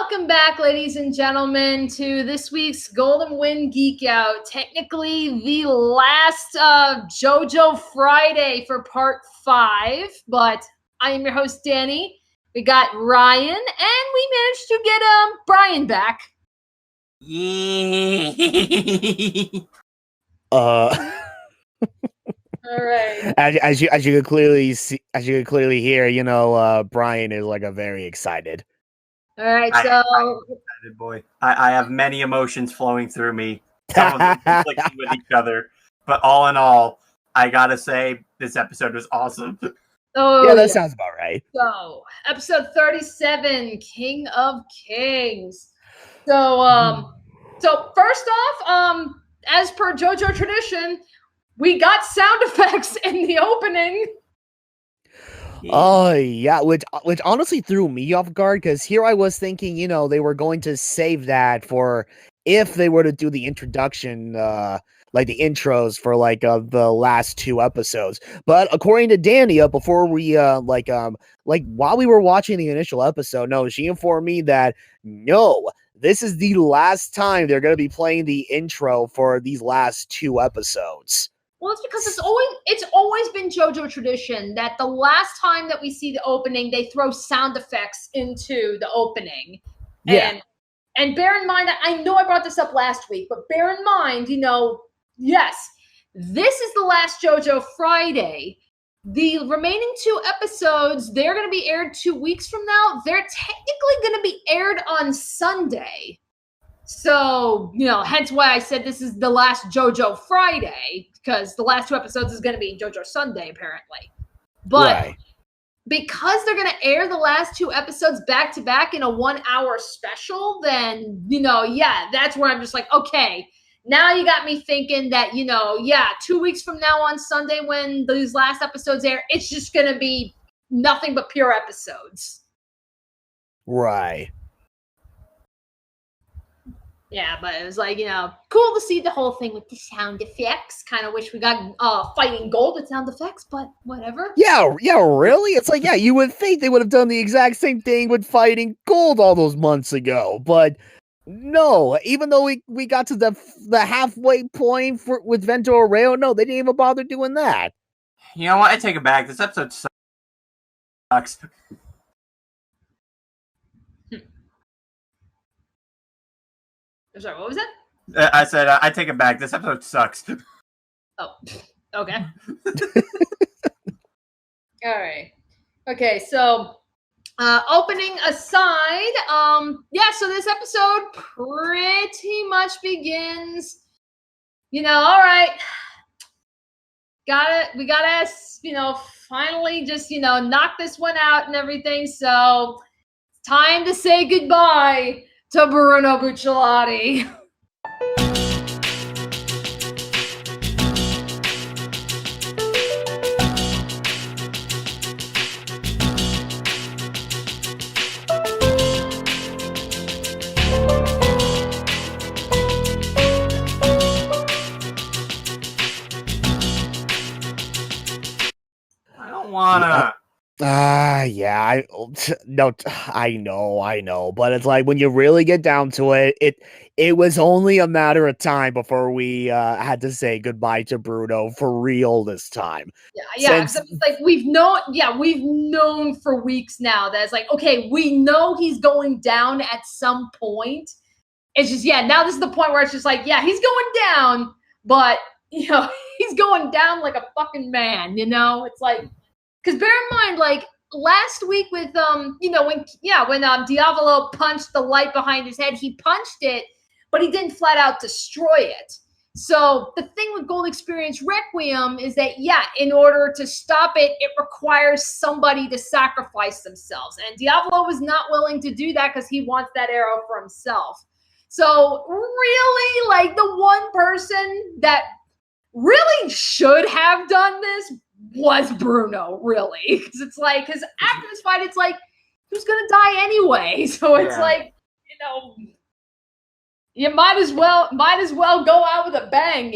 Welcome back, ladies and gentlemen, to this week's Golden Win Geekout. Technically, the last JoJo Friday for part 5, but I am your host, Danny. We got Ryan, and we managed to get Brian back. Yeah. All right. As you can clearly see, as you can clearly hear, Brian is like a very excited. All right, I'm excited, boy. I have many emotions flowing through me. Some of them conflicting with each other, but all in all, I gotta say this episode was awesome. Oh, yeah, that sounds about right. So, episode 37, King of Kings. So first off, as per JoJo tradition, we got sound effects in the opening. Oh yeah, which honestly threw me off guard because here I was thinking, they were going to save that for if they were to do the introduction, like the intros for the last 2 episodes. But according to Dania, before we while we were watching the initial episode, no, she informed me that no, this is the last time they're going to be playing the intro for these last 2 episodes. Well, it's because it's always been JoJo tradition that the last time that we see the opening, they throw sound effects into the opening. Yeah. And bear in mind, I know I brought this up last week, but bear in mind, yes, this is the last JoJo Friday. The remaining 2 episodes, they're going to be aired 2 weeks from now. They're technically going to be aired on Sunday. So, hence why I said this is the last JoJo Friday, because the last 2 episodes is going to be JoJo Sunday, apparently. But right. Because they're going to air the last 2 episodes back to back in a 1-hour special, then, that's where I'm just like, okay, now you got me thinking that, 2 weeks from now on Sunday when these last episodes air, it's just going to be nothing but pure episodes. Right. Yeah, but it was cool to see the whole thing with the sound effects. Kind of wish we got Fighting Gold with sound effects, but whatever. Yeah, really? It's you would think they would have done the exact same thing with Fighting Gold all those months ago, but no, even though we got to the halfway point with Vento Arreo, no, they didn't even bother doing that. You know what? I take it back. This episode sucks. Sorry, what was that? I said, I take it back. This episode sucks. Oh, okay. All right. Okay, so opening aside, so this episode pretty much begins, all right, we gotta, finally just, knock this one out and everything, so time to say goodbye to Bruno Bucciolati. I don't wanna. Yeah, I know, but it's when you really get down to it, it was only a matter of time before we had to say goodbye to Bruno for real this time. Yeah, it's we've known for weeks now that it's okay, we know he's going down at some point. It's just, now this is the point where it's just he's going down, but he's going down like a fucking man, it's because bear in mind, last week with when Diavolo punched the light behind his head, he punched it, but he didn't flat out destroy it. So the thing with Gold Experience Requiem is that in order to stop it, it requires somebody to sacrifice themselves, and Diavolo was not willing to do that because he wants that arrow for himself. So really, the one person that really should have done this was Bruno, really, because it's because after this fight, it's who's gonna die anyway? So it's you might as well go out with a bang,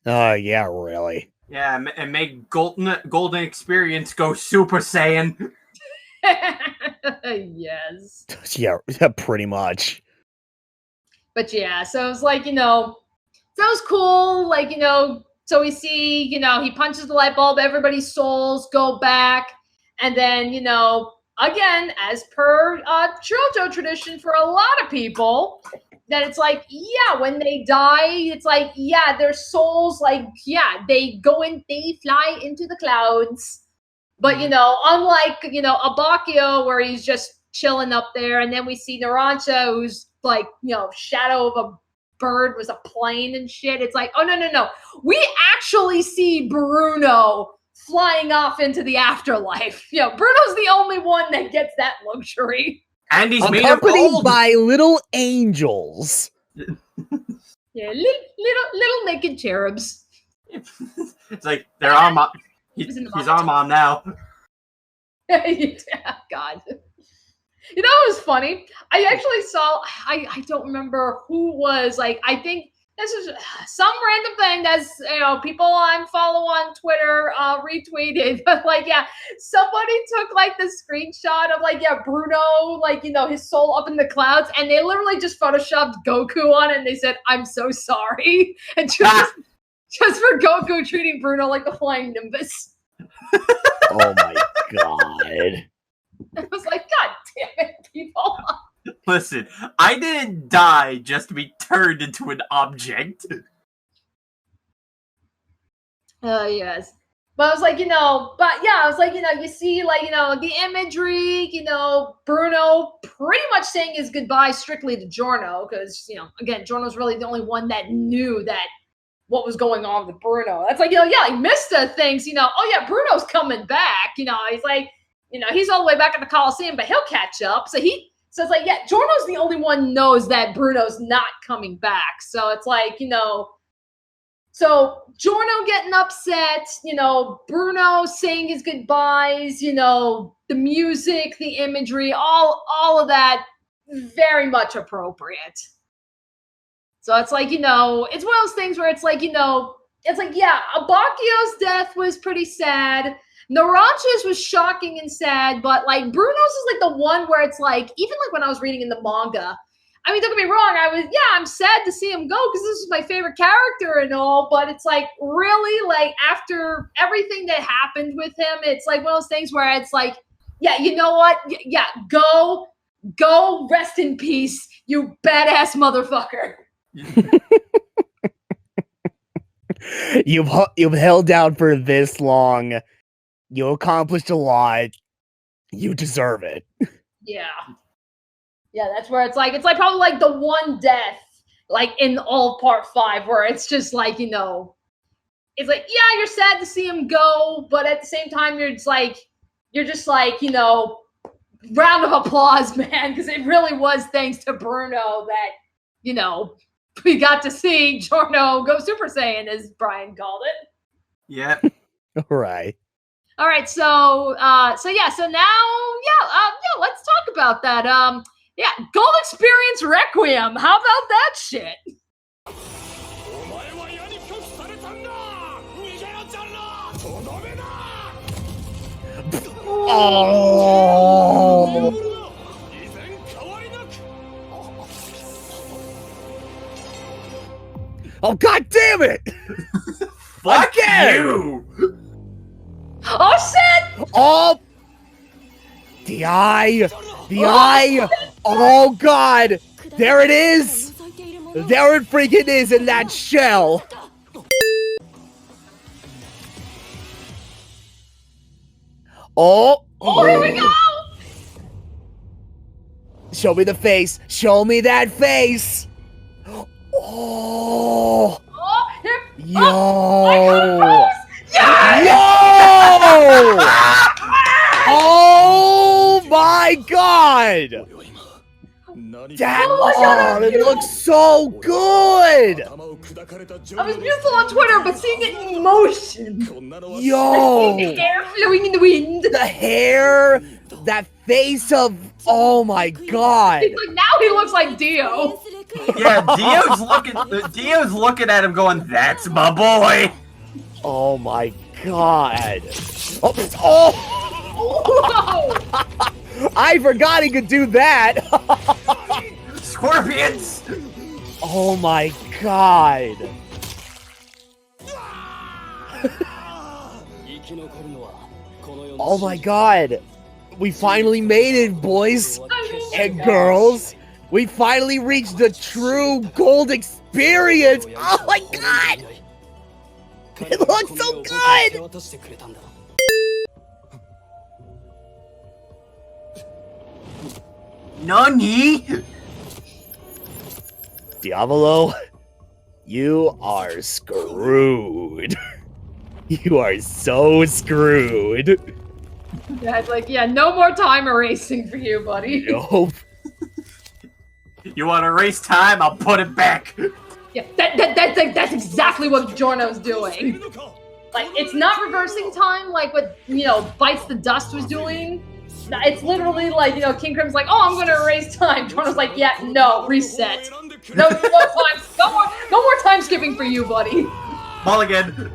Yeah, really. Yeah, and make Golden Experience go Super Saiyan. Yes. Yeah, pretty much. But yeah, so it was like, that was cool. Like, so we see, he punches the light bulb, everybody's souls go back. And then, again, as per Shoujo tradition for a lot of people, that it's like, yeah, when they die, it's like, yeah, their souls, like, yeah, they fly into the clouds. But, unlike, Abakio, where he's just chilling up there, and then we see Narancia, who's like, shadow of a bird was a plane and shit. It's like, oh, no. We actually see Bruno flying off into the afterlife. Bruno's the only one that gets that luxury. And he's made of accompanied gold. by little angels. Yeah, little naked cherubs. It's like they're on mom. He's on mom now. God. It was funny. I actually saw, I don't remember who was, like, I think this is some random thing that's, people I follow on Twitter retweeted. But, like, yeah, somebody took, like, the screenshot of, like, yeah, Bruno, like, his soul up in the clouds. And they literally just photoshopped Goku on it. And they said, I'm so sorry. And just for Goku treating Bruno like the flying Nimbus. Oh, my God. I was like, God damn it, people. Listen, I didn't die just to be turned into an object. Yes. But I was like, I was like, you see, like, the imagery, Bruno pretty much saying his goodbye strictly to Giorno, because, again, Giorno's really the only one that knew that what was going on with Bruno. That's like, like Mista thinks, oh yeah, Bruno's coming back. He's like, he's all the way back at the Coliseum, but he'll catch up. So it's like, yeah, Giorno's the only one knows that Bruno's not coming back. So it's like, so Giorno getting upset, Bruno saying his goodbyes, the music, the imagery, all of that, very much appropriate. So it's like, it's one of those things where it's like, it's like, yeah, Abakio's death was pretty sad. Narancia's was shocking and sad, but like Bruno's is like the one where it's like, even like when I was reading in the manga, I mean, don't get me wrong, I'm sad to see him go because this is my favorite character and all, but it's like really like after everything that happened with him, it's like one of those things where it's like, yeah, you know what? Yeah, go rest in peace, you badass motherfucker. You've held down for this long. You accomplished a lot. You deserve it. Yeah, that's where it's like probably like the one death like in all part 5 where it's just like, it's like, yeah, you're sad to see him go, but at the same time you're just like round of applause, man, because it really was thanks to Bruno that, we got to see Giorno go Super Saiyan, as Brian called it. Yeah. Right. All right, so now, let's talk about that. Gold Experience Requiem. How about that shit? Oh. Oh, God damn it! Fuck Again! you! Oh, shit! Oh! The eye! Oh, God! There it is! There it freaking is in that shell! Oh! Here we go! Show me the face! Show me that face! Oh! Here. Yo! Yes! Yo! Oh my God! It looks so good! I was beautiful on Twitter, but seeing it in motion. Yo! The hair flowing in the wind. The hair, that face of, oh my God! It's like, now he looks like Dio. Yeah, Dio's looking at him going, that's my boy! Oh my God! Oh! Whoa! I forgot he could do that. Scorpions! Oh my god. Oh my god. We finally made it, boys and girls. We finally reached the true gold experience. Oh my god. It looks so good. Nani? Diavolo, you are screwed. You are so screwed. Yeah, it's like, yeah, no more time erasing for you, buddy. Nope. You want to erase time? I'll put it back. Yeah, that's exactly what Giorno's doing. Like, it's not reversing time like what, Bites the Dust was doing. It's literally like, King Crim's like, oh, I'm going to erase time. Giorno's like, yeah, no, reset. No more time. No more time skipping for you, buddy. Mulligan.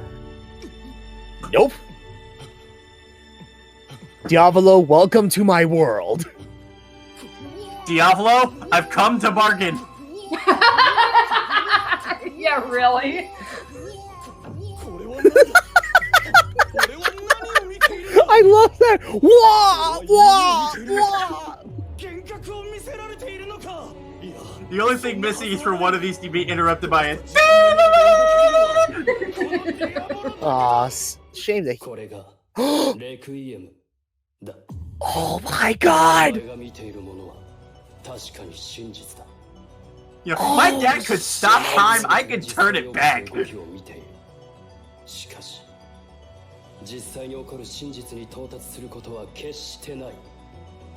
Nope. Diavolo, welcome to my world. Diavolo, I've come to bargain. Yeah, really? I love that. Wah, wah, wah. The only thing missing is for one of these to be interrupted by it. Aw, shame that Oh my god! You know, my dad could stop time, I could turn it back. 実際に起こる真実に到達することは決してない。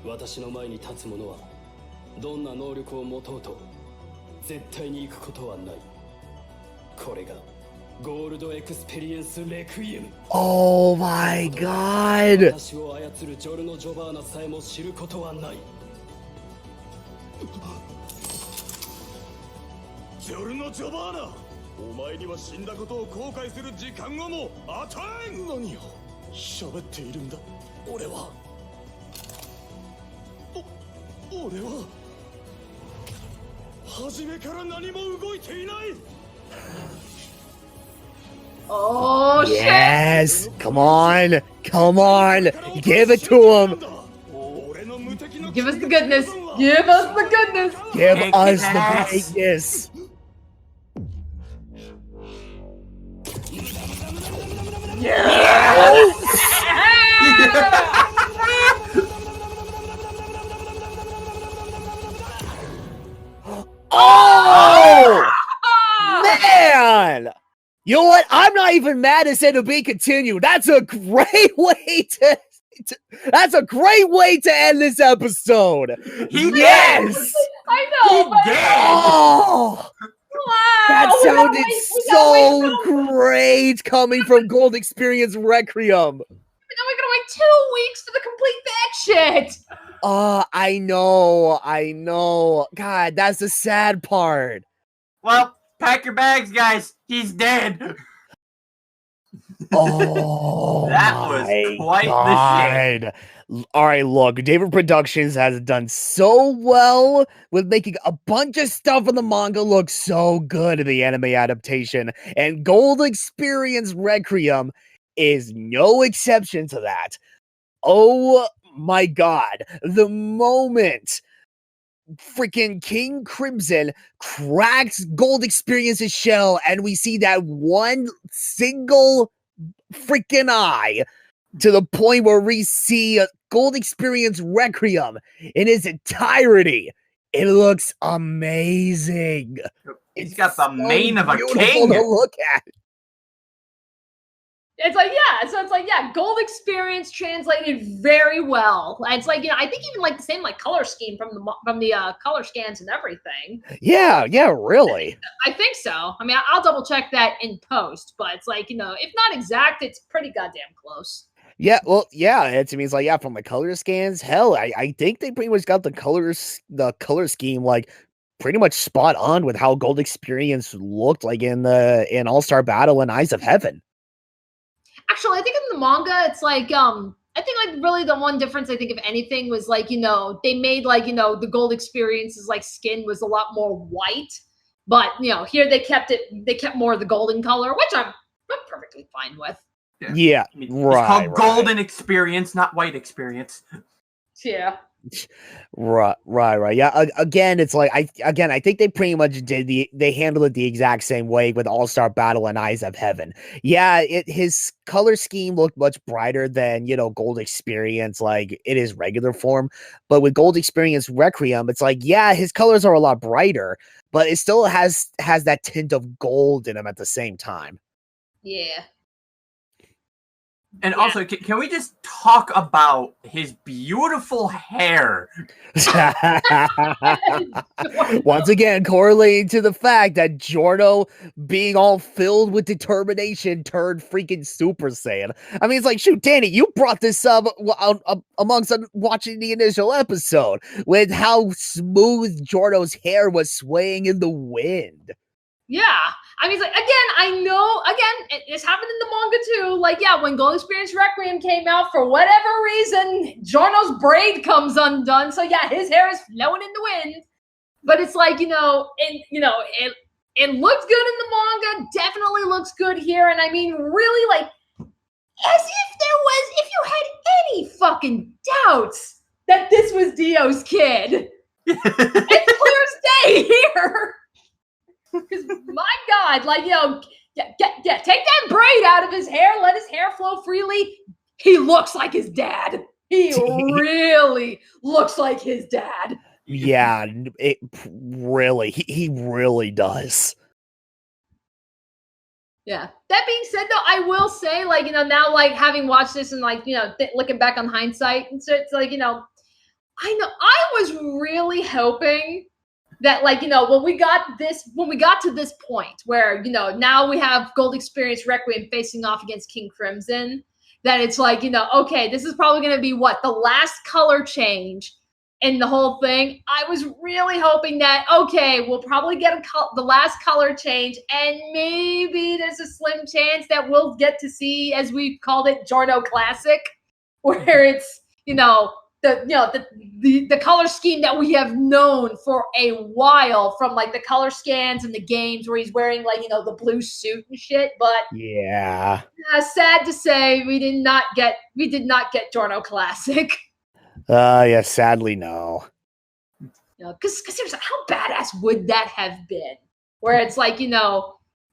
私の前に立つ者はどんな能力を持とうと絶対に行くことはない。これがゴールドエクスペリエンスレクイエム。Oh my god! 私を操るジョルノ・ジョバーナさえも知ることはない。ジョルノ・ジョバーナ、お前には死んだことを後悔する時間をも与えん。何を喋っているんだ。俺は初めから何も動いていない。Oh shit! Yes! Come on! Come on! Give it to him! Give us the goodness! Give us the goodness! Give us the greatness! Yes! Oh! Man! You know what? I'm not even mad it said to be continued. That's a great way to that's a great way to end this episode. Yes! I know! He did! Oh! Wow! That sounded so great coming from Gold Experience Requiem. Now we're gonna wait 2 weeks to complete that shit! I know. God, that's the sad part. Well, pack your bags, guys. He's dead. Oh, that was quite the shit. All right, look, David Productions has done so well with making a bunch of stuff in the manga look so good in the anime adaptation, and Gold Experience Requiem is no exception to that. Oh my god, the moment freaking King Crimson cracks Gold Experience's shell and we see that one single freaking eye, to the point where we see a Gold Experience Requiem in its entirety. It looks amazing. He's got the mane of a beautiful king. to look at. It's like, yeah, so it's like, yeah, Gold Experience translated very well. It's like, I think even like the same like color scheme from the color scans and everything. Yeah, really. I think so. I mean, I'll double check that in post, but it's like, if not exact, it's pretty goddamn close. Yeah, well, yeah, it means like, yeah, from the color scans, hell, I think they pretty much got the color scheme like pretty much spot on with how Gold Experience looked like in All-Star Battle and Eyes of Heaven. Actually, I think in the manga, it's like I think like really the one difference I think if anything was like, they made like, the gold experience's like skin was a lot more white, but here they kept more of the golden color, which I'm perfectly fine with. Yeah, I mean, right. It's called golden experience, not white experience. Yeah. Right. Yeah. Again, it's like I think they pretty much they handled it the exact same way with All-Star Battle and Eyes of Heaven. Yeah, his color scheme looked much brighter than Gold Experience, like it is regular form. But with Gold Experience Requiem, it's like his colors are a lot brighter, but it still has that tint of gold in them at the same time. Yeah. And also, can we just talk about his beautiful hair? Once again, correlating to the fact that Giorno, being all filled with determination, turned freaking Super Saiyan. I mean, it's like, shoot, Danny, you brought this up amongst watching the initial episode with how smooth Giorno's hair was swaying in the wind. Yeah. I mean, it's like, it's happened in the manga too. Like, when Gold Experience Requiem came out, for whatever reason, Giorno's braid comes undone. So his hair is flowing in the wind. But it's like, it looks good in the manga, definitely looks good here. And I mean, really, like, as if you had any fucking doubts that this was Dio's kid. It's clear as day here. Because my God, like, take that braid out of his hair, let his hair flow freely. He looks like his dad. He really looks like his dad. Yeah, he really does. Yeah. That being said, though, I will say, like, now, like, having watched this and, like, looking back on hindsight, and so it's like, I know I was really hoping that, like, when we got to this point where, now we have Gold Experience Requiem facing off against King Crimson, that it's like, okay, this is probably going to be the last color change in the whole thing. I was really hoping that, okay, we'll probably get the last color change, and maybe there's a slim chance that we'll get to see, as we've called it, Giorno Classic, where it's, the color scheme that we have known for a while from like the color scans and the games where he's wearing like, the blue suit and shit. But yeah, sad to say, we did not get Giorno Classic. Yeah, sadly no. Because seriously, how badass would that have been? Where it's like,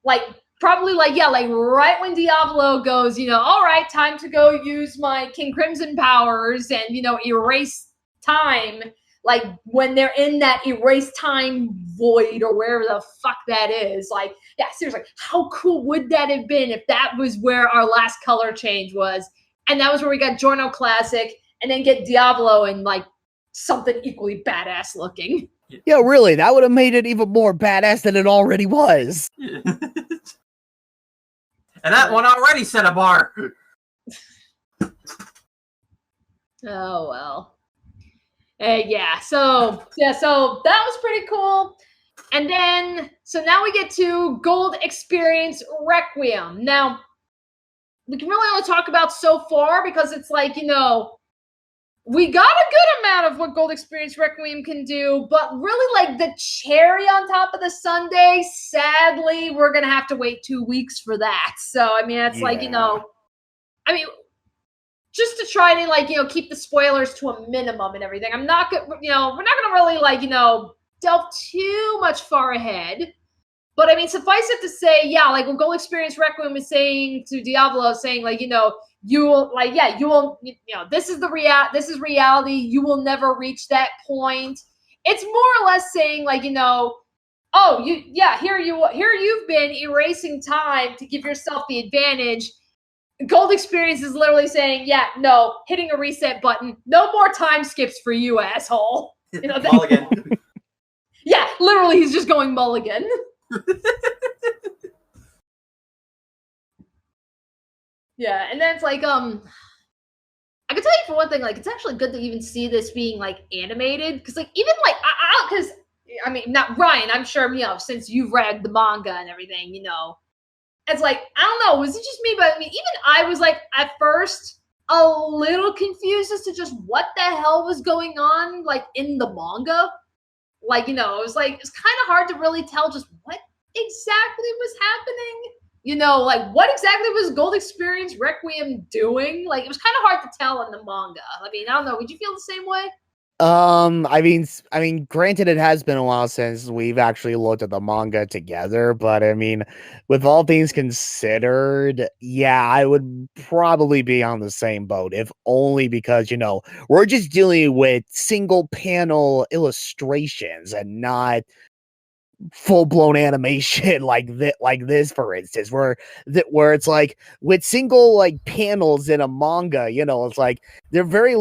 like probably like, like right when Diavolo goes, all right, time to go use my King Crimson powers and, erase time. Like when they're in that erase time void or wherever the fuck that is. Like, seriously, how cool would that have been if that was where our last color change was? And that was where we got Giorno Classic and then get Diavolo and like something equally badass looking. Yeah, really, that would have made it even more badass than it already was. And that one already set a bar. Oh, well. So that was pretty cool. And then, so now we get to Gold Experience Requiem. Now, we can really only talk about so far because it's like, we got a good amount of what Gold Experience Requiem can do, but really like the cherry on top of the sundae, sadly, we're going to have to wait 2 weeks for that. So, I mean, it's like, just to try to like, keep the spoilers to a minimum and everything. I'm not going to, we're not going to really like, delve too much far ahead. But I mean, suffice it to say, like when Gold Experience Requiem is saying to Diavolo, saying like, you will like, this is reality. You will never reach that point. It's more or less saying like, here you've been erasing time to give yourself the advantage. Gold Experience is literally saying, hitting a reset button. No more time skips for you, asshole. Mulligan. Yeah, literally, he's just going mulligan. Yeah, and then it's like, I can tell you for one thing, like, it's actually good to even see this being, like, animated, because, like, even, like, I mean, not Ryan, I'm sure, since you've read the manga and everything, it's like, I don't know, was it just me, but, I mean, even I was, like, at first, a little confused as to just what the hell was going on, like in the manga. Like, it was kind of hard to really tell just what exactly was happening. Like what exactly was Gold Experience Requiem doing? Like, it was kind of hard to tell in the manga. I mean, I don't know. Would you feel the same way? I mean, granted, it has been a while since we've actually looked at the manga together, but I mean, with all things considered, yeah, I would probably be on the same boat, if only because, we're just dealing with single panel illustrations and not full-blown animation like this, for instance, where it's like with single like panels in a manga, it's like they're very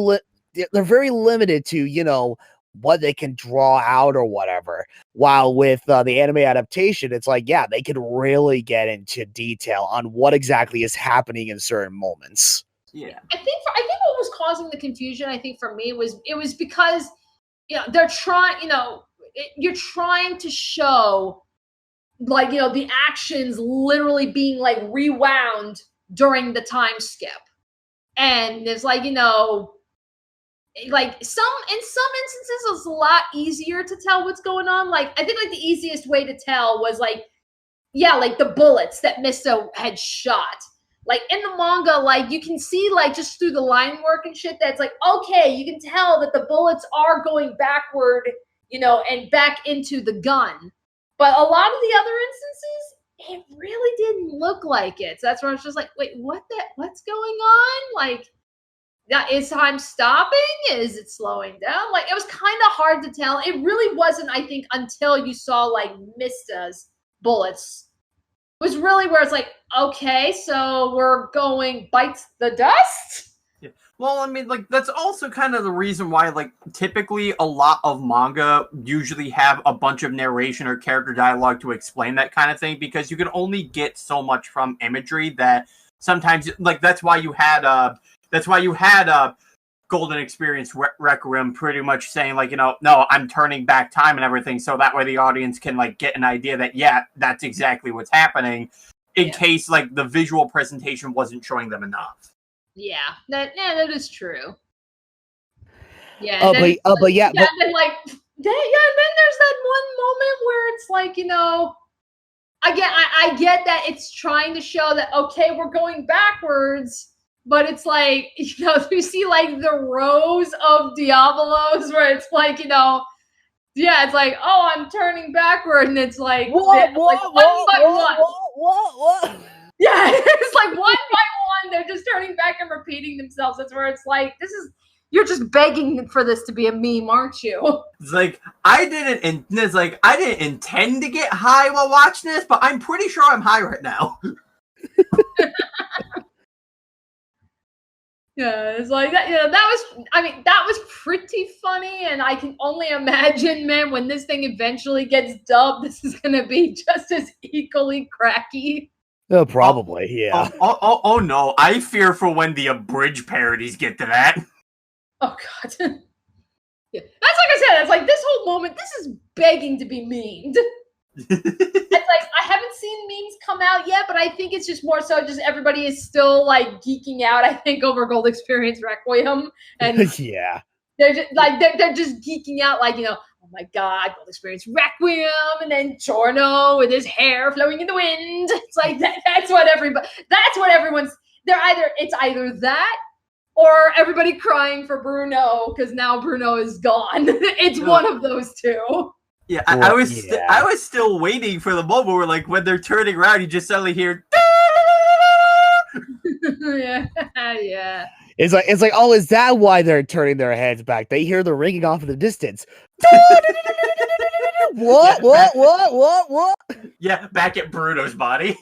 limited to what they can draw out or whatever, while with the anime adaptation, it's like, yeah, they could really get into detail on what exactly is happening in certain moments. Yeah, I think what was causing the confusion, I think for me, was because they're trying, you're trying to show like the actions literally being like rewound during the time skip, and there's like like in some instances it's a lot easier to tell what's going on. Like, I think like the easiest way to tell was like the bullets that Misto had shot. Like in the manga, like you can see like just through the line work and shit that's like, okay, you can tell that the bullets are going backward, and back into the gun. But a lot of the other instances, it really didn't look like it. So that's where I was just like, wait, what's going on? Like, is time stopping? Is it slowing down? Like, it was kind of hard to tell. It really wasn't, I think, until you saw like Mista's bullets was really where it's like, okay, so we're going bites the dust? Yeah. Well, I mean, like, that's also kind of the reason why, like, typically a lot of manga usually have a bunch of narration or character dialogue to explain that kind of thing, because you can only get so much from imagery that sometimes, like, that's why you had Golden Experience Requiem pretty much saying, like, no, I'm turning back time and everything, so that way the audience can, like, get an idea that, yeah, that's exactly what's happening, in case, like, the visual presentation wasn't showing them enough. Yeah, that is true. Yeah, But then there's that one moment where it's like, I get that it's trying to show that, okay, we're going backwards. But it's like, we see like the rows of Diabolos where it's like, it's like, oh, I'm turning backward. And it's like, one by one. Yeah, it's like one by one. They're just turning back and repeating themselves. That's where it's like, you're just begging for this to be a meme, aren't you? It's like, I didn't intend to get high while watching this, but I'm pretty sure I'm high right now. Yeah, it's like that. That was pretty funny, and I can only imagine, man, when this thing eventually gets dubbed, this is gonna be just as equally cracky. Probably, yeah. Oh no! I fear for when the abridged parodies get to that. Oh god. Yeah, that's like I said. It's like this whole moment. This is begging to be memed. It's like, I haven't seen memes come out yet, but I think it's just more so just everybody is still like geeking out, I think, over Gold Experience Requiem. And yeah. They're just they're just geeking out, like, oh my god, Gold Experience Requiem, and then Giorno with his hair flowing in the wind. It's like that's what everyone's it's either that or everybody crying for Bruno because now Bruno is gone. It's one of those two. Yeah, I was still waiting for the moment where, like, when they're turning around, you just suddenly hear. Yeah. It's like, oh, is that why they're turning their heads back? They hear the ringing off in the distance. What? Yeah, back at Bruno's body.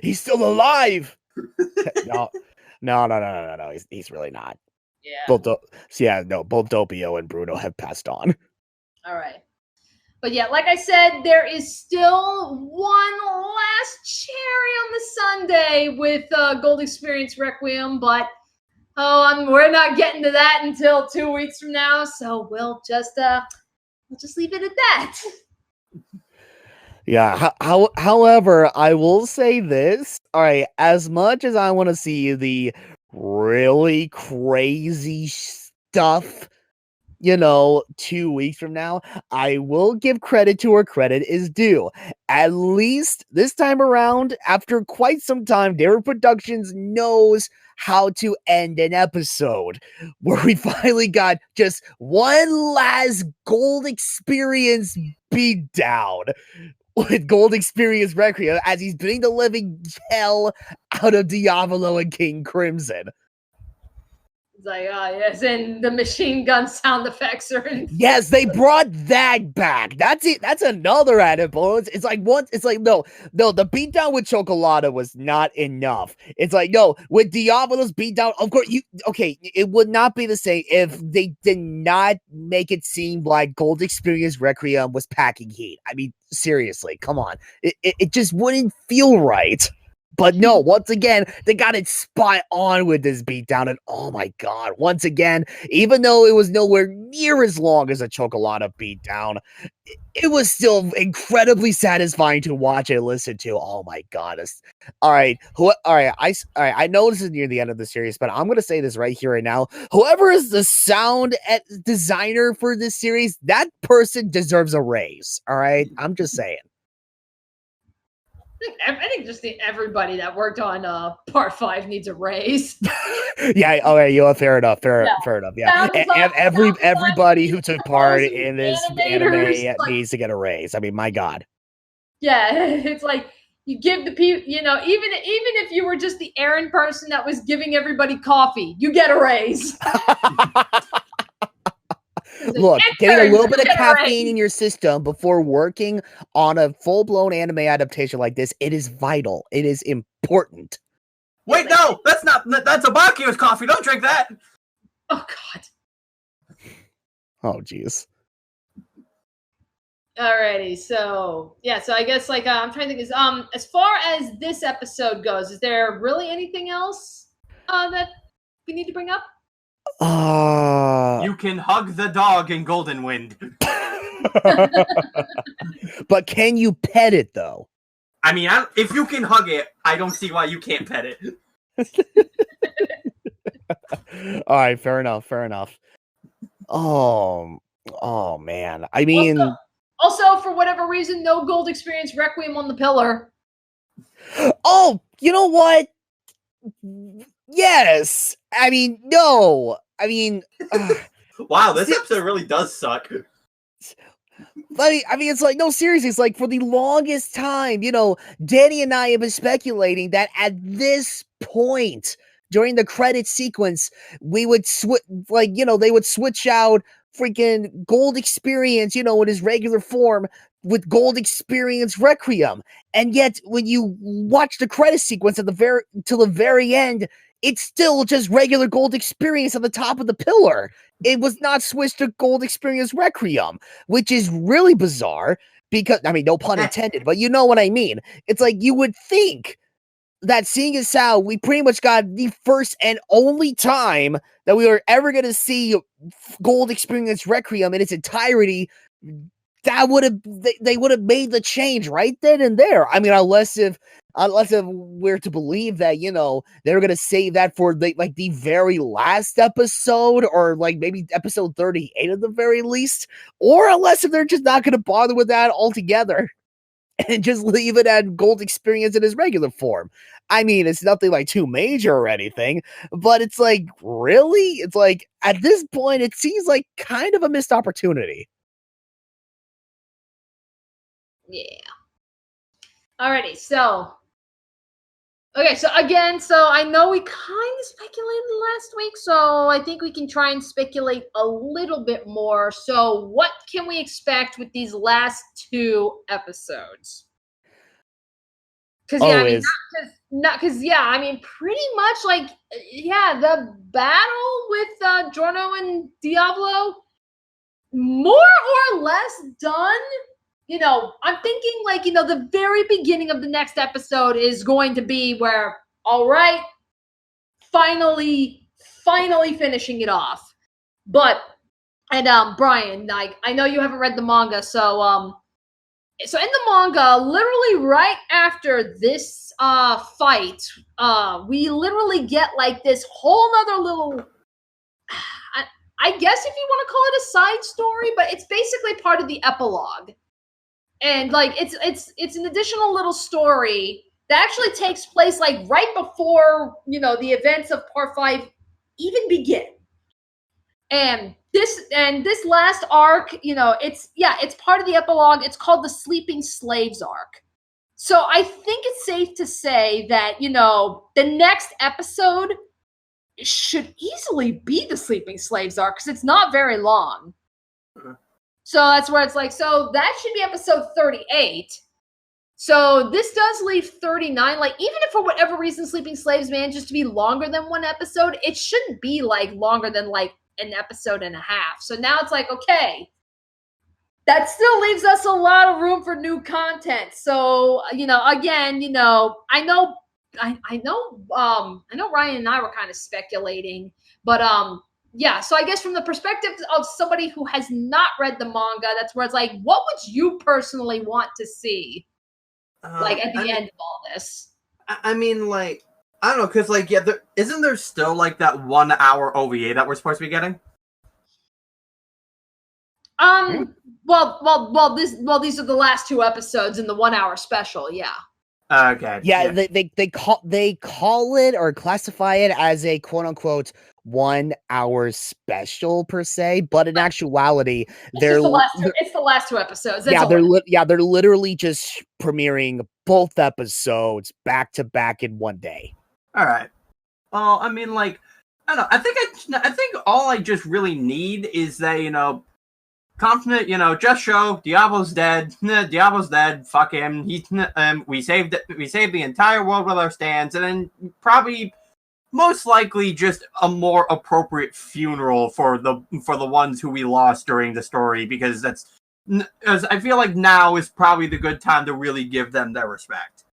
He's still alive. No. He's really not. Yeah. Both Doppio and Bruno have passed on. All right. But yeah, like I said, there is still one last cherry on the sundae with Gold Experience Requiem, but we're not getting to that until 2 weeks from now, so we'll just leave it at that. Yeah. However, I will say this. All right. As much as I want to see the really crazy stuff, 2 weeks from now, I will give credit to where credit is due. At least this time around, after quite some time, Dara Productions knows how to end an episode where we finally got just one last gold experience beatdown with Gold Experience Requiem as he's beating the living hell out of Diavolo and King Crimson. It's like, yes, and the machine gun sound effects are in. Yes, they brought that back. That's it. That's another added bonus. It's like no, the beatdown with Chocolata was not enough. It's like, no, with Diablo's beatdown, of course, it would not be the same if they did not make it seem like Gold Experience Requiem was packing heat. I mean, seriously, come on. It just wouldn't feel right. But no, once again, they got it spot on with this beatdown. And oh my God, once again, even though it was nowhere near as long as a Chocolata beatdown, it was still incredibly satisfying to watch and listen to. Oh my God. All right. I know this is near the end of the series, but I'm going to say this right here and now. Whoever is the sound designer for this series, that person deserves a raise. All right. I'm just saying. I think just everybody that worked on Part 5 needs a raise. Yeah, okay, fair enough. Fair enough. Yeah, everybody who took part in this anime needs to get a raise. I mean, my God. Yeah, it's like you give the people, even if you were just the errand person that was giving everybody coffee, you get a raise. Look, getting a little bit of caffeine in your system before working on a full-blown anime adaptation like this, it is vital. It is important. Wait, no, that's Abakio's coffee. Don't drink that. Oh God. Oh jeez. Alrighty, so I guess I'm trying to think as far as this episode goes, is there really anything else that we need to bring up? You can hug the dog in Golden Wind. But can you pet it though? I mean, if you can hug it, I don't see why you can't pet it. All right, fair enough. Oh man. I mean, also for whatever reason, no Gold Experience Requiem on the pillar. Oh, you know what? Yes. I mean, no. I mean, wow, this episode really does suck. But I mean, it's like, no, seriously, it's like for the longest time, Danny and I have been speculating that at this point during the credit sequence, we would they would switch out freaking Gold Experience, in his regular form with Gold Experience Requiem. And yet, when you watch the credit sequence till the very end, it's still just regular Gold Experience on the top of the pillar. It was not switched to Gold Experience Requiem, which is really bizarre because, I mean, no pun intended, but you know what I mean. It's like you would think that seeing as how we pretty much got the first and only time that we were ever going to see Gold Experience Requiem in its entirety, that they would have made the change right then and there. I mean, unless if we're to believe that they were gonna save that for the very last episode, or maybe episode 38 at the very least, or unless if they're just not gonna bother with that altogether and just leave it at Gold Experience in his regular form. I mean, it's nothing too major or anything, but it's like, really? It's like at this point, it seems like kind of a missed opportunity. Yeah. Alrighty, so again, I know we kind of speculated last week, so I think we can try and speculate a little bit more. So what can we expect with these last 2 episodes? Because I mean, pretty much the battle with Giorno and Diavolo, more or less done. I'm thinking the very beginning of the next episode is going to be where, all right, finally finishing it off. But, and Brian, I know you haven't read the manga, so So in the manga, literally right after this fight, we literally get like this whole nother little, I guess if you want to call it a side story, but it's basically part of the epilogue. And like it's an additional little story that actually takes place like right before, you know, the events of part 5 even begin. And this last arc, you know, it's part of the epilogue. It's called the Sleeping Slaves arc. So I think it's safe to say that, you know, the next episode should easily be the Sleeping Slaves arc because it's not very long. So that's where it's like, so that should be episode 38. So this does leave 39. Like, even if for whatever reason Sleeping Slaves manages to be longer than one episode, it shouldn't be like longer than like an episode and a half. So now it's like, okay, that still leaves us a lot of room for new content. So, you know, again, you know, I know Ryan and I were kind of speculating, but yeah, so I guess from the perspective of somebody who has not read the manga, that's where it's like, what would you personally want to see? Like at the end of all this? I mean, like, I don't know, because, like, yeah, isn't there still, like, that 1 hour OVA that we're supposed to be getting? Well, these are the last 2 episodes in the 1 hour special, yeah. Okay. Yeah, they call it or classify it as a quote unquote 1 hour special per se, but in actuality, it's the last 2 episodes. That's they're literally just premiering both episodes back to back in one day. All right. Well, I mean, like, I don't know. I think all I just really need is that, you know, confident, you know, just show Diablo's dead. Diablo's dead. Fuck him. We saved the entire world with our stands, and then probably, most likely, just a more appropriate funeral for the ones who we lost during the story, because I feel like now is probably the good time to really give them their respect.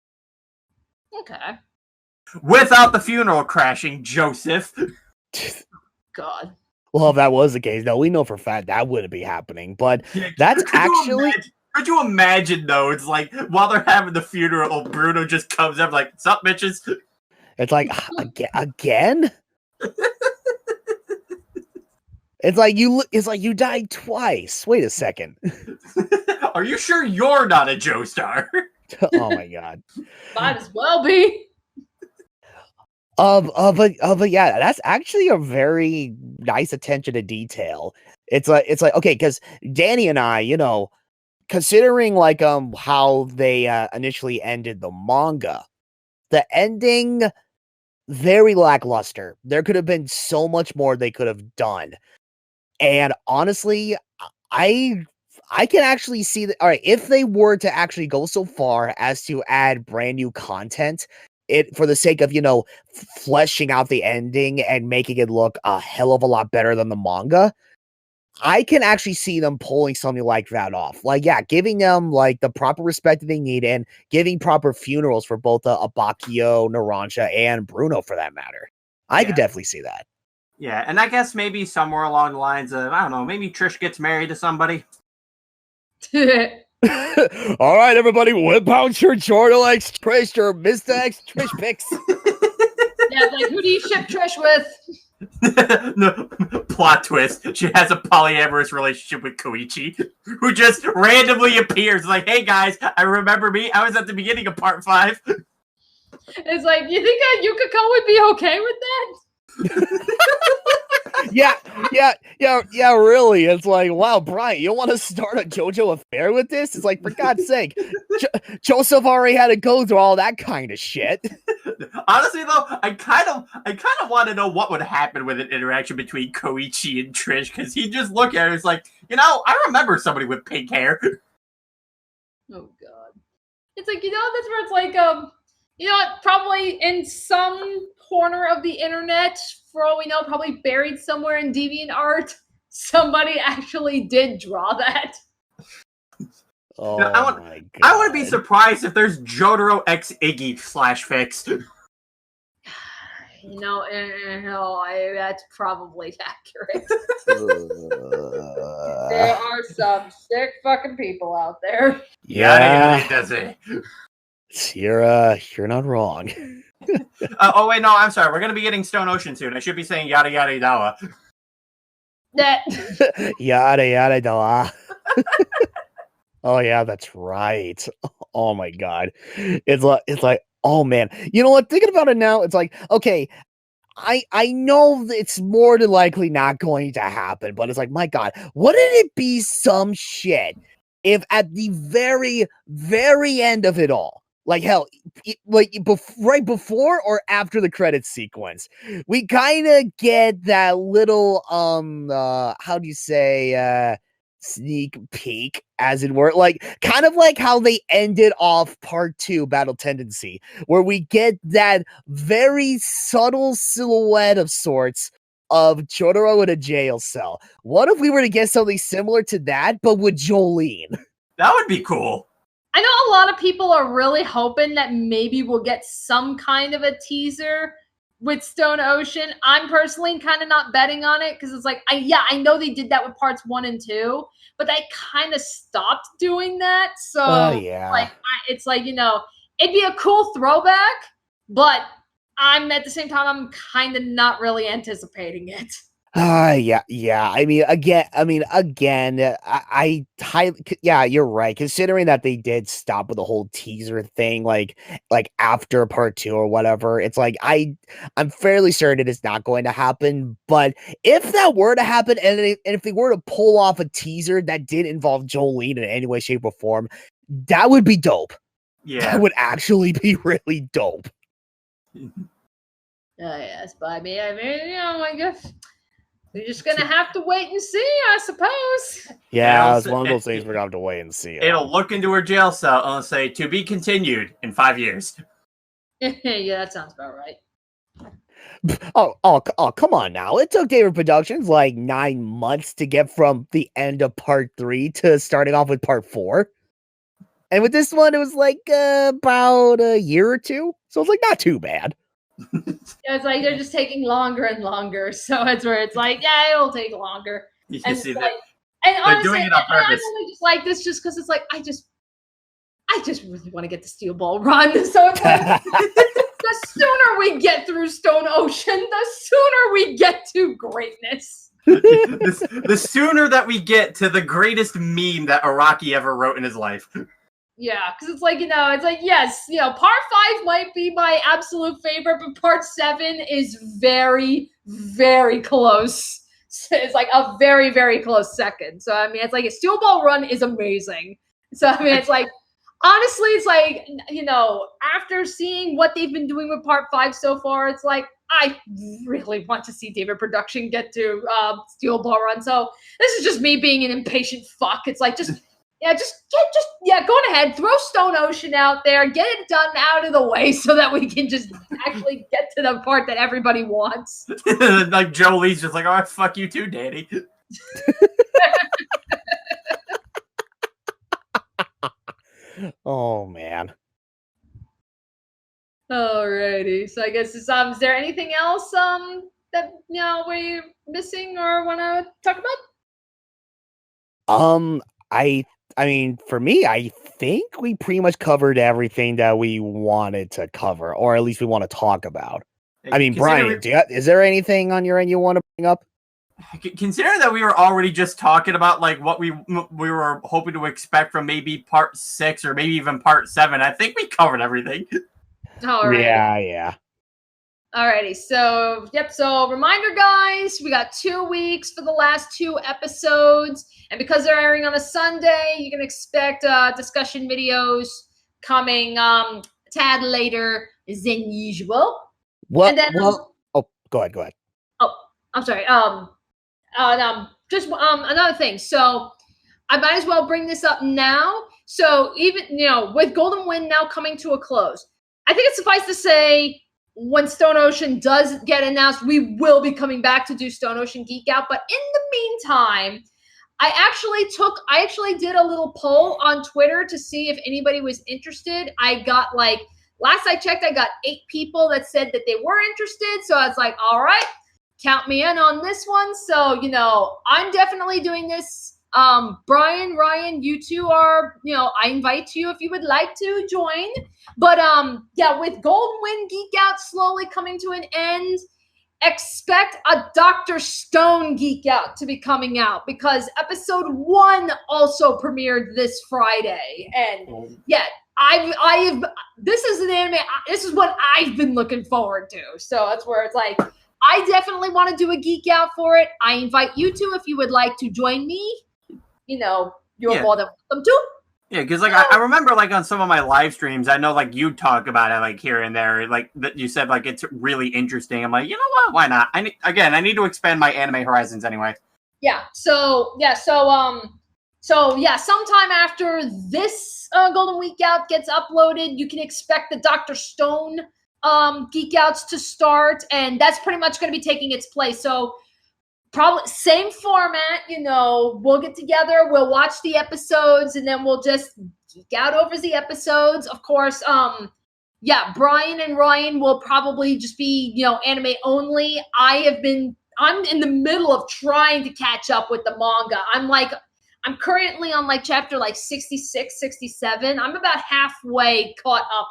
Okay. Without the funeral crashing, Joseph. God. Well, if that was the case, no, we know for a fact that wouldn't be happening. But that's actually. Could you imagine, though? It's like, while they're having the funeral, Bruno just comes up like, "What's up, bitches?" It's like, again? It's like you died twice. Wait a second. Are you sure you're not a Joestar? Oh my god. Might as well be. But yeah, that's actually a very nice attention to detail. It's like okay, because Danny and I, you know, considering like how they initially ended the manga, the ending very lackluster. There could have been so much more they could have done, and honestly, I can actually see that. All right, if they were to actually go so far as to add brand new content. For the sake of, you know, fleshing out the ending and making it look a hell of a lot better than the manga, I can actually see them pulling something like that off. Like, yeah, giving them like the proper respect that they need and giving proper funerals for both Abakio, Naranja, and Bruno for that matter. I could definitely see that. Yeah, and I guess maybe somewhere along the lines of, I don't know, maybe Trish gets married to somebody. All right, everybody, whip out your Jordan X Trish or Mr. X Trish picks. Yeah, like, who do you ship Trish with? No, plot twist. She has a polyamorous relationship with Koichi, who just randomly appears like, "Hey guys, I remember me. I was at the beginning of part 5. It's like, you think Yukiko would be okay with that? Yeah, really. It's like, wow, Brian, you want to start a JoJo affair with this? It's like, for God's sake, Joseph already had to go through all that kind of shit. Honestly, though, I kind of want to know what would happen with an interaction between Koichi and Trish, because he just look at her, it's like, you know, I remember somebody with pink hair. Oh God, it's like, you know, that's where it's like, you know what, probably in some corner of the internet, for all we know, probably buried somewhere in DeviantArt, somebody actually did draw that. Oh, you know, I wouldn't be surprised if there's Jotaro X Iggy /Fix. That's probably accurate. There are some sick fucking people out there. Yeah, does it. you're not wrong. Oh wait, no, I'm sorry. We're gonna be getting Stone Ocean soon. I should be saying yada yada dawa. That Yada yada da. Oh yeah, that's right. Oh my god, it's like oh man. You know what? Thinking about it now, it's like okay. I know it's more than likely not going to happen, but it's like, my God, wouldn't it be some shit if at the very, very end of it all, like hell, right before or after the credits sequence, we kind of get that little, how do you say, sneak peek, as it were, like kind of like how they ended off part 2 Battle Tendency, where we get that very subtle silhouette of sorts of Jotaro in a jail cell. What if we were to get something similar to that, but with Jolene? That would be cool. I know a lot of people are really hoping that maybe we'll get some kind of a teaser with Stone Ocean. I'm personally kind of not betting on it because it's like, I know they did that with parts 1 and 2, but they kind of stopped doing that. So Yeah. it's like, it'd be a cool throwback, but at the same time, I'm kind of not really anticipating it. Yeah. I mean, again, yeah, you're right. Considering that they did stop with the whole teaser thing, like after part 2 or whatever, it's like I'm fairly certain it's not going to happen. But if that were to happen, and if they were to pull off a teaser that did involve Jolene in any way, shape, or form, that would be dope. Yeah, that would actually be really dope. Yes, but I mean, I guess. We're just gonna have to wait and see, I suppose. Yeah, it's one of those things we're gonna have to wait and see. It'll look into her jail cell and say, to be continued in 5 years. Yeah, that sounds about right. Oh, come on now. It took David Productions like 9 months to get from the end of part 3 to starting off with part 4. And with this one, it was like about a year or 2. So it's like not too bad. Yeah, it's like they're just taking longer and longer. So it's where it's like, yeah, it'll take longer. You And see it's that? like, and They're honestly, doing it on I purpose. only just like this just because it's like I just really want to get the Steel Ball run. So it's like the sooner we get through Stone Ocean, the sooner we get to greatness. The sooner that we get to the greatest meme that Araki ever wrote in his life. Yeah, because it's like, it's like, yes, part 5 might be my absolute favorite, but part 7 is very, very close. It's like a very, very close second. So, I mean, it's like a Steel Ball Run is amazing. So, I mean, it's like, honestly, it's like, after seeing what they've been doing with part 5 so far, it's like, I really want to see David Production get to Steel Ball Run. So, this is just me being an impatient fuck. It's like, just go ahead, throw Stone Ocean out there, get it done out of the way so that we can just actually get to the part that everybody wants. Like Jolie's just like, oh, fuck you too, Daddy. Oh man. Alrighty, so I guess is there anything else that we're missing or want to talk about? I mean, for me, I think we pretty much covered everything that we wanted to cover, or at least we want to talk about. I mean, Brian, is there anything on your end you want to bring up? Considering that we were already just talking about like what we were hoping to expect from maybe part 6 or maybe even part 7, I think we covered everything. All right. Yeah. Alrighty, so reminder, guys, we got 2 weeks for the last 2 episodes, and because they're airing on a Sunday, you can expect discussion videos coming a tad later than usual. What? And then, go ahead. Oh, I'm sorry. Just another thing. So I might as well bring this up now. So even with Golden Wind now coming to a close, I think it's suffice to say, when Stone Ocean does get announced, we will be coming back to do Stone Ocean Geekout. But in the meantime, I actually did a little poll on Twitter to see if anybody was interested. I got like last I checked, I got 8 people that said that they were interested. So I was like, all right, count me in on this one. So, I'm definitely doing this. Brian, Ryan, you two are, I invite you if you would like to join. But with Golden Wind Geek Out slowly coming to an end, expect a Dr. Stone Geek Out to be coming out because episode 1 also premiered this Friday. And I've this is an anime. This is what I've been looking forward to. So that's where it's like, I definitely want to do a geek out for it. I invite you to if you would like to join me. You're more than welcome to. Yeah, because I remember on some of my live streams, I know you talk about it here and there, that you said it's really interesting. I'm like, you know what? Why not? I need to expand my anime horizons anyway. Yeah. Sometime after this Golden Week Out gets uploaded, you can expect the Dr. Stone Geek Outs to start, and that's pretty much going to be taking its place. So probably same format, we'll get together, we'll watch the episodes, and then we'll just geek out over the episodes. Of course, Brian and Ryan will probably just be, anime only. I'm in the middle of trying to catch up with the manga. I'm currently on chapter 66, 67. I'm about halfway caught up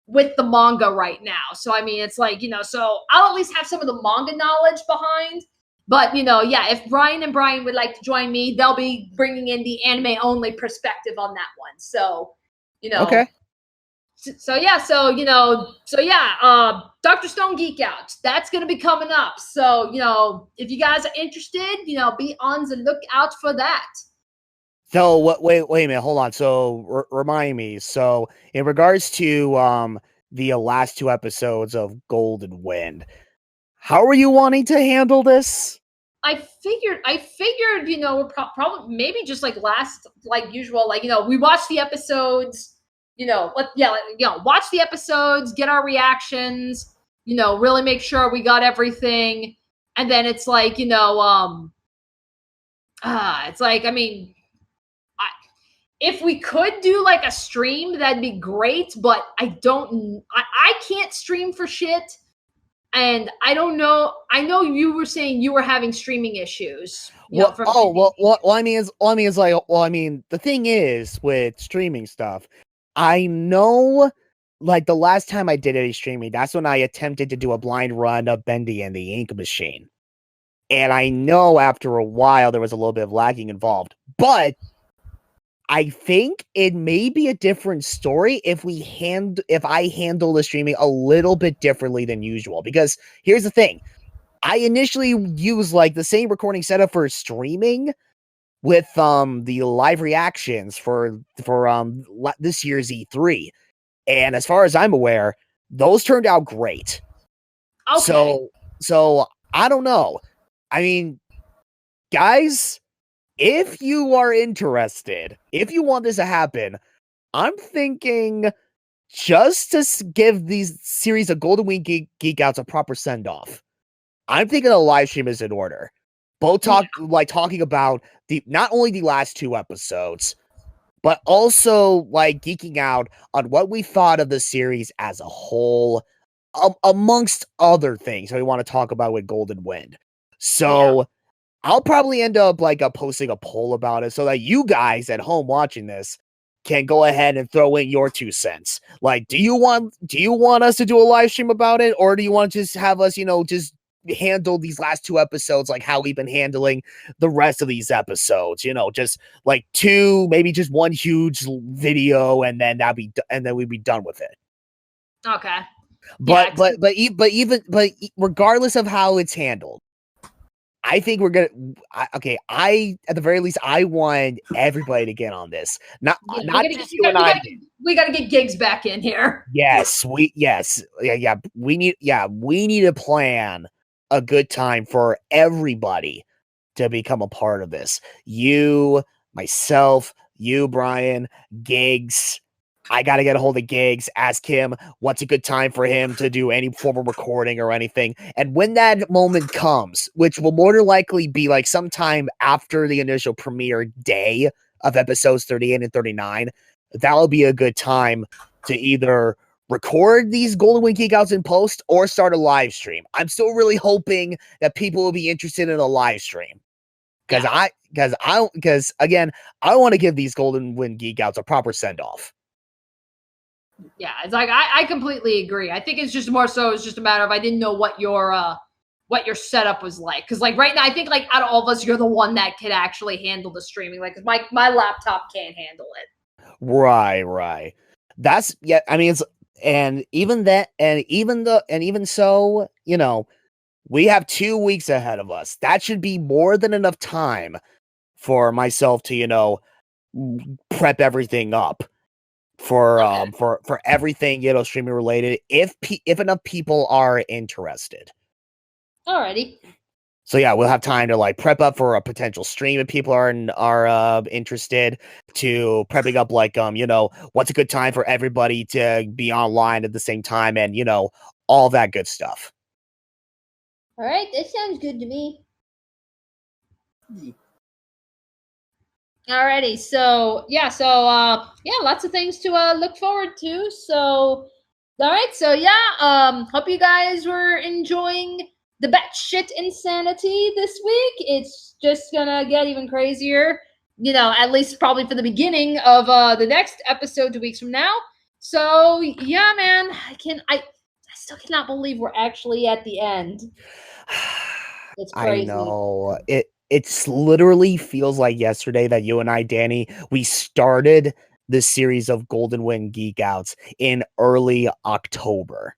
with the manga right now. So, it's so I'll at least have some of the manga knowledge behind. But, if Ryan and Brian would like to join me, they'll be bringing in the anime-only perspective on that one. So, Okay. Dr. Stone Geek Out, that's going to be coming up. So, if you guys are interested, be on the lookout for that. So, wait a minute, hold on. So, remind me. So, in regards to the last 2 episodes of Golden Wind, how are you wanting to handle this? I figured, we're probably maybe just like usual, we watch the episodes, watch the episodes, get our reactions, really make sure we got everything. And then it's if we could do a stream, that'd be great, but I can't stream for shit. And I don't know. I know you were saying you were having streaming issues. The thing is with streaming stuff, I know, the last time I did any streaming, that's when I attempted to do a blind run of Bendy and the Ink Machine. And I know after a while there was a little bit of lagging involved, but I think it may be a different story if I handle the streaming a little bit differently than usual. Because here's the thing. I initially used the same recording setup for streaming with the live reactions for this year's E3. And as far as I'm aware, those turned out great. Okay. So I don't know. Guys, if you are interested, if you want this to happen, I'm thinking just to give these series of Golden Week Geek Outs a proper send-off. I'm thinking a live stream is in order. Both talking about not only the last 2 episodes, but also geeking out on what we thought of the series as a whole, amongst other things that we want to talk about with Golden Wind. So I'll probably end up posting a poll about it so that you guys at home watching this can go ahead and throw in your 2 cents. Do you want us to do a live stream about it, or do you want to just have us, just handle these last 2 episodes how we've been handling the rest of these episodes? Just 2, maybe just 1 huge video, and then we'd be done with it. Okay. But regardless of how it's handled, I think we're gonna. At the very least, I want everybody to get on this. Not just you and I. We gotta get Gigs back in here. Yes, we need to plan a good time for everybody to become a part of this. You, myself, you, Brian, Gigs. I got to get a hold of Gigs, ask him what's a good time for him to do any form of recording or anything. And when that moment comes, which will more than likely be sometime after the initial premiere day of episodes 38 and 39, that'll be a good time to either record these Golden Wing Geekouts in post or start a live stream. I'm still really hoping that people will be interested in a live stream. Because again, I want to give these Golden Wing Geekouts a proper send-off. Yeah, it's like I completely agree. I think it's just more so it's just a matter of I didn't know what your setup was like. Because like right now, I think like out of all of us, you're the one that could actually handle the streaming. Like 'cause my laptop can't handle it. Right. That's I mean, it's and even that, and even so, we have 2 weeks ahead of us. That should be more than enough time for myself to prep everything up for everything streaming related. If enough people are interested. Alrighty. So yeah, we'll have time to like prep up for a potential stream if people are interested, to prepping up like what's a good time for everybody to be online at the same time, and all that good stuff. All right, that sounds good to me. Alrighty, so lots of things to look forward to. So all right, so hope you guys were enjoying the batshit insanity this week. It's just gonna get even crazier, at least probably for the beginning of the next episode 2 weeks from now. So yeah, man, I still cannot believe we're actually at the end. It's crazy. I know. It's literally feels like yesterday that you and I, Danny, we started this series of Golden Wing Geekouts in early October.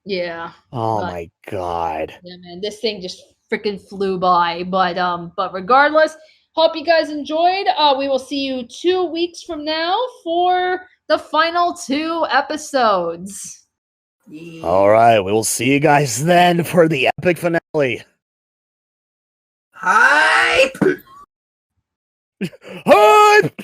Yeah. Oh my god. Yeah, man, this thing just freaking flew by. But regardless, hope you guys enjoyed. We will see you 2 weeks from now for the final 2 episodes. All right, we will see you guys then for the epic finale. Hype! Hype!